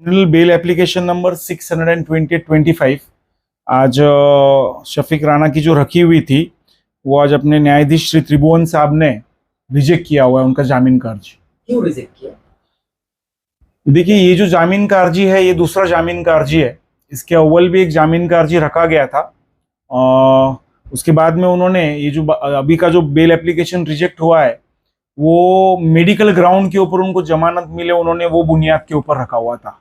Bail application number 620/25 आज शफीक राणा की जो रखी हुई थी वो आज अपने न्यायाधीश श्री त्रिभुवन साहब ने रिजेक्ट किया हुआ है उनका जामीन का अर्जी। क्यों रिजेक्ट किया? देखिए, ये जो जामीन का अर्जी है ये दूसरा जामीन का अर्जी है। इसके अव्वल भी एक जामीन का अर्जी रखा गया था। उसके बाद में उन्होंने ये जो अभी का जो बेल एप्लीकेशन रिजेक्ट हुआ है वो मेडिकल ग्राउंड के ऊपर उनको जमानत मिले, उन्होंने वो बुनियाद के ऊपर रखा हुआ था।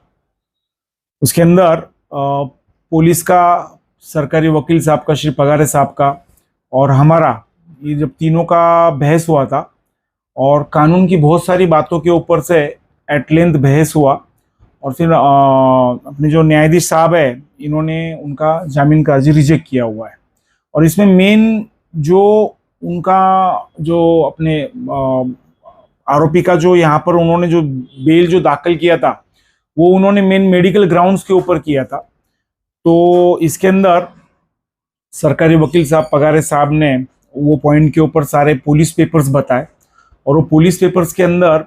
उसके अंदर पुलिस का, सरकारी वकील साहब का, श्री पगारे साहब का और हमारा, ये जब तीनों का बहस हुआ था और कानून की बहुत सारी बातों के ऊपर से एट लेंथ बहस हुआ और फिर अपने जो न्यायाधीश साहब है इन्होंने उनका जामीन का अर्जी रिजेक्ट किया हुआ है। और इसमें मेन जो उनका जो अपने आरोपी का जो यहाँ पर उन्होंने जो बेल जो दाखिल किया था वो उन्होंने मेन मेडिकल ग्राउंड्स के ऊपर किया था। तो इसके अंदर सरकारी वकील साहब पगारे साहब ने वो पॉइंट के ऊपर सारे पुलिस पेपर्स बताए और वो पुलिस पेपर्स के अंदर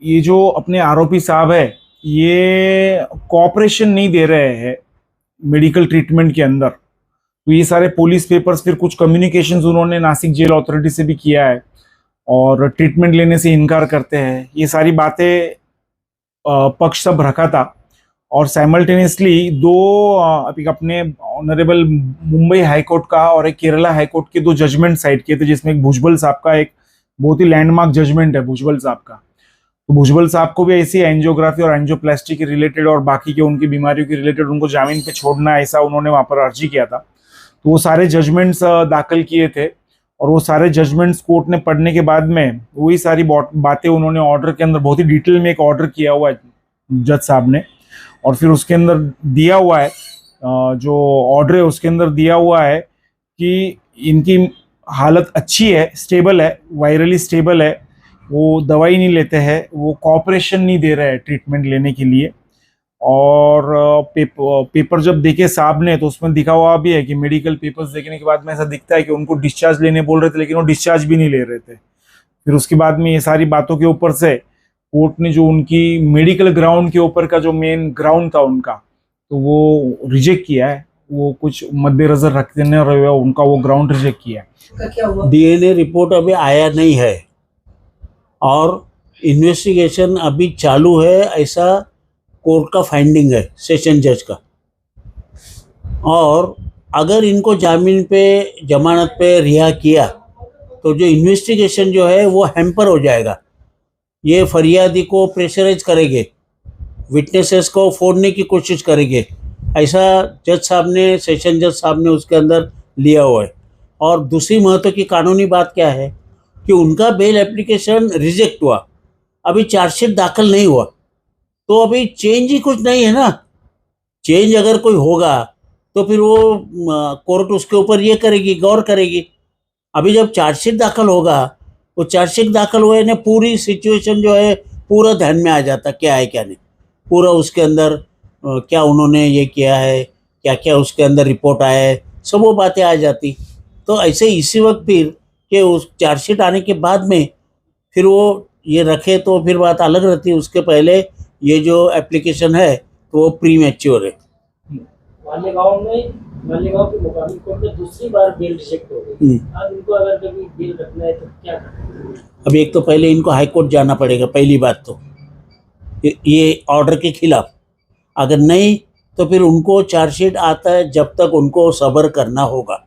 ये जो अपने आरोपी साहब है ये कोऑपरेशन नहीं दे रहे हैं मेडिकल ट्रीटमेंट के अंदर। तो ये सारे पुलिस पेपर्स, फिर कुछ कम्युनिकेशंस उन्होंने नासिक जेल अथॉरिटी से भी किया है और ट्रीटमेंट लेने से इनकार करते हैं। ये सारी बातें पक्ष सब रखा था और साइमल्टेनियसली दो अभी अपने ऑनरेबल मुंबई हाई कोर्ट का और एक केरला हाई कोर्ट के दो जजमेंट साइड किए थे, जिसमें एक भुजबल साहब का एक बहुत ही लैंडमार्क जजमेंट है भुजबल साहब का। तो भुजबल साहब को भी ऐसी एंजियोग्राफी और एंजियोप्लास्टी के रिलेटेड और बाकी के उनकी बीमारियों के रिलेटेड उनको जामीन पे छोड़ना है, ऐसा उन्होंने वहां पर अर्जी किया था। तो वो सारे जजमेंट्स दाखिल किए थे और वो सारे जजमेंट्स कोर्ट ने पढ़ने के बाद में वही सारी बातें उन्होंने ऑर्डर के अंदर बहुत ही डिटेल में एक ऑर्डर किया हुआ है जज साहब ने। और फिर उसके अंदर दिया हुआ है, जो ऑर्डर है उसके अंदर दिया हुआ है कि इनकी हालत अच्छी है, स्टेबल है, वायरली स्टेबल है, वो दवाई नहीं लेते हैं, वो कॉपरेशन नहीं दे रहे हैं ट्रीटमेंट लेने के लिए। और पेपर जब देखे साहब ने तो उसमें दिखा हुआ भी है कि मेडिकल पेपर्स देखने के बाद में ऐसा दिखता है कि उनको डिस्चार्ज लेने बोल रहे थे लेकिन वो डिस्चार्ज भी नहीं ले रहे थे। फिर उसके बाद में ये सारी बातों के ऊपर से कोर्ट ने जो उनकी मेडिकल ग्राउंड के ऊपर का जो मेन ग्राउंड था उनका, तो वो रिजेक्ट किया है। वो कुछ मद्देनजर रखते न रहे हुए उनका वो ग्राउंड रिजेक्ट किया है। क्या हुआ? डीएनए रिपोर्ट अभी आया नहीं है और इन्वेस्टिगेशन अभी चालू है, ऐसा कोर्ट का फाइंडिंग है सेशन जज का। और अगर इनको जामीन पे, जमानत पे रिहा किया तो जो इन्वेस्टिगेशन जो है वो हैम्पर हो जाएगा। ये फरियादी को प्रेशराइज करेंगे, विटनेसेस को फोड़ने की कोशिश करेंगे, ऐसा जज साहब ने, सेशन जज साहब ने उसके अंदर लिया हुआ है। और दूसरी महत्व की कानूनी बात क्या है कि उनका बेल एप्लीकेशन रिजेक्ट हुआ, अभी चार्जशीट दाखिल नहीं हुआ, तो अभी चेंज ही कुछ नहीं है ना। चेंज अगर कोई होगा तो फिर वो कोर्ट उसके ऊपर ये करेगी, गौर करेगी। अभी जब चार्जशीट दाखिल होगा, वो चार्जशीट दाखिल हुए ने पूरी सिचुएशन जो है पूरा ध्यान में आ जाता, क्या है क्या नहीं, पूरा उसके अंदर क्या उन्होंने ये किया है, क्या क्या उसके अंदर रिपोर्ट आया है, सब वो बातें आ जाती। तो ऐसे इसी वक्त फिर कि उस चार्जशीट आने के बाद में फिर वो ये रखे तो फिर बात अलग रहती है। उसके पहले ये जो एप्लीकेशन है तो वो प्री मैच्योर है। मालेगांव के मुकामी कोर्ट में दूसरी बार बेल रिजेक्ट हो गई। अब इनको अगर कभी बेल रखना है तो क्या करना है? अब एक तो पहले इनको हाई कोर्ट जाना पड़ेगा, पहली बात तो ये ऑर्डर के खिलाफ। अगर नहीं तो फिर उनको चार्जशीट आता है जब तक उनको सब्र करना होगा।